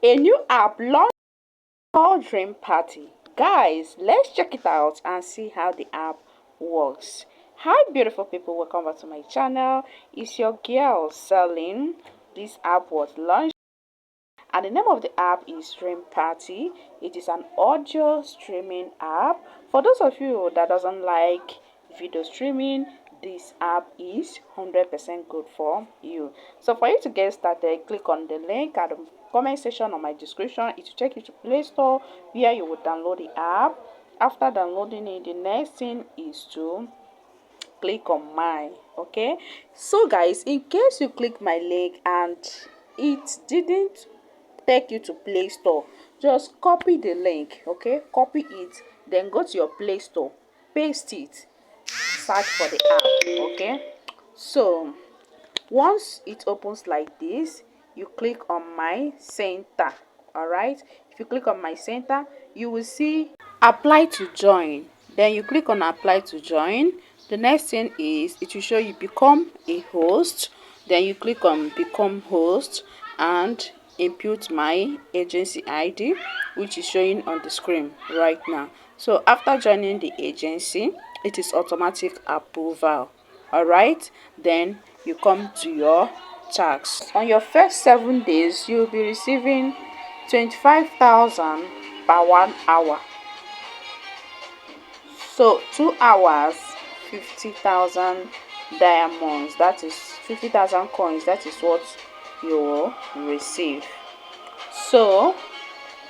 A new app launched called Dream Party. Guys, let's check it out and see how the app works. Hi beautiful people, welcome back to my channel. It's your girl Selling. This app was launched and the name of the app is Dream Party. It is an audio streaming app. For those of you that doesn't like video streaming, this app is 100% good for you. So for you to get started, click on the link at the comment section on my description. It will take you to Play Store where you will download the app. After downloading it, the next thing is to click on my. Okay, so guys, in case you click my link and it didn't take you to Play Store, just copy the link. Okay, copy it, then go to your Play Store, paste it, search for the app. Okay, so once it opens like this, you click on my center. All right, if you click on my center, you will see apply to join. Then you click on apply to join. The next thing is it will show you become a host. Then you click on become host and input my agency ID, which is showing on the screen right now. So after joining the agency, it is automatic approval. All right, then you come to your tax. On your first 7 days, you'll be receiving 25,000 per 1 hour. So 2 hours, 50,000 diamonds, that is 50,000 coins. That is what you will receive. So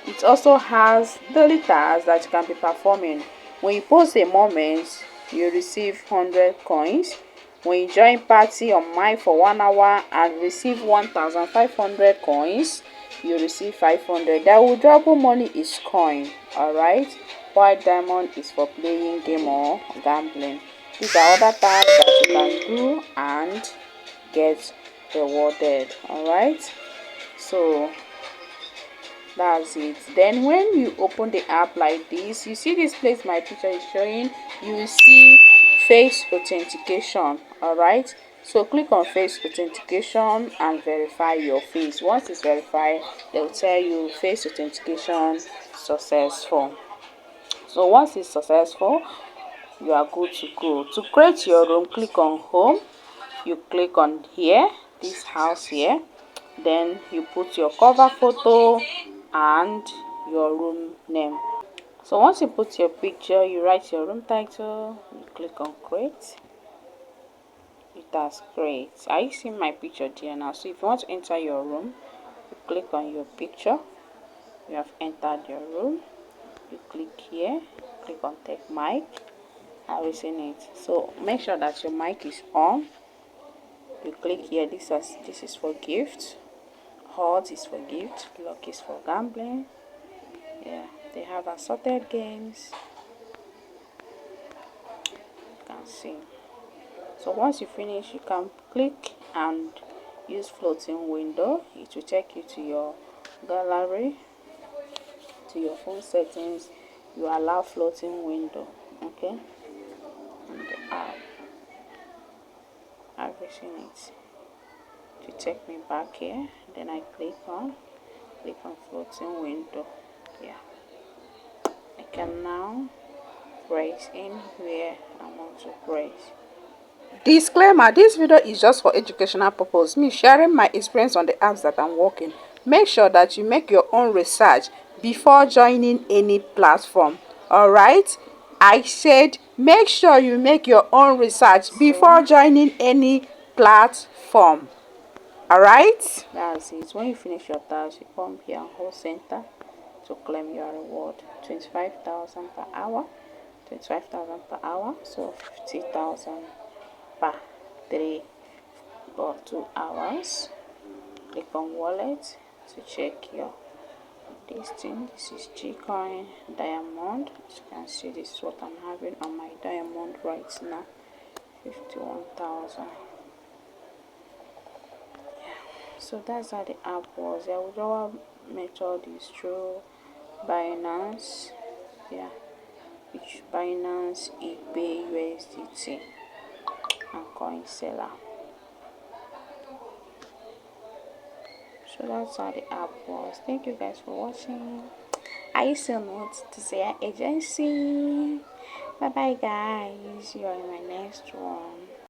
it also has daily tasks that you can be performing. When you post a moment, you receive 100 coins. When you join party on mine for 1 hour and receive 1,500 coins, you receive 500. That withdrawable money is coin. All right, white diamond is for playing game or gambling. These are other tasks that you can do and get rewarded. All right, so that's it. Then when you open the app like this, you see this place my picture is showing, you will see face authentication. All right, so click on face authentication and verify your face. Once it's verified, they'll tell you face authentication successful. So once it's successful, you are good to go. To create your room, click on home, you click on here, this house here, then you put your cover photo and your room name. So once you put your picture, you write your room title, you click on create. It has create. Are you seeing my picture there now? So if you want to enter your room, you click on your picture. You have entered your room, you click here, click on take mic. Have you seen it? So make sure that your mic is on. You click here. This is for gift. Hot is for gift. Lock is for gambling. Yeah, they have assorted games. You can see. So once you finish, you can click and use floating window. It will take you to your gallery, to your phone settings. You allow floating window. Okay, and the app. Have you seen it? To take me back here, then I click on floating window. Yeah, I can now press in where I want to press. Disclaimer, this video is just for educational purpose, me sharing my experience on the apps that I'm working. Make sure that you make your own research before joining any platform. All right, I said make sure you make your own research before joining any platform. All right, that's it. When you finish your task, you come here and hold center to claim your reward. 25,000 per hour, 25,000 per hour, so 50,000 per 3 or 2 hours. Click on wallet to check your this thing. This is Gcoin diamond. As you can see, this is what I'm having on my diamond right now, 51,000. So that's how the app was. The withdrawal method is through Binance. Yeah, which Binance, eBay, USDT, and coin seller. So So that's how the app was. Thank you guys for watching. I still not to say agency. Bye bye guys. You are in my next one.